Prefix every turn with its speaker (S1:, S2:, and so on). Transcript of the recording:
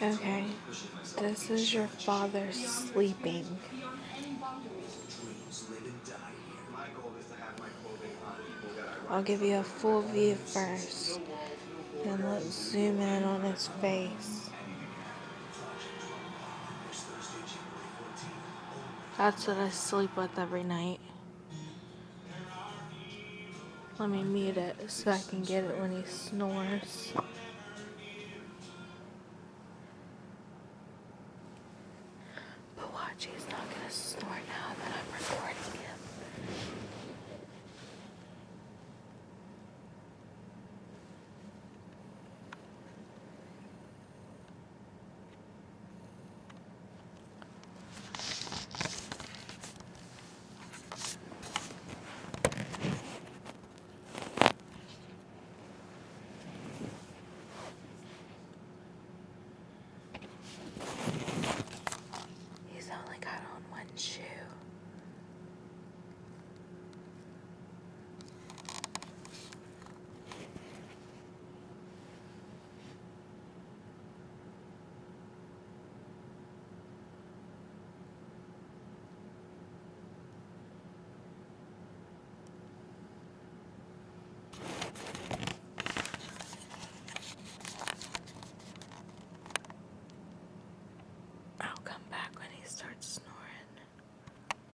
S1: Okay, this is your father sleeping. I'll give you a full view first, then let's zoom in on his face. That's what I sleep with every night. Let me mute it so I can get it when he snores. But watch, he's not gonna snore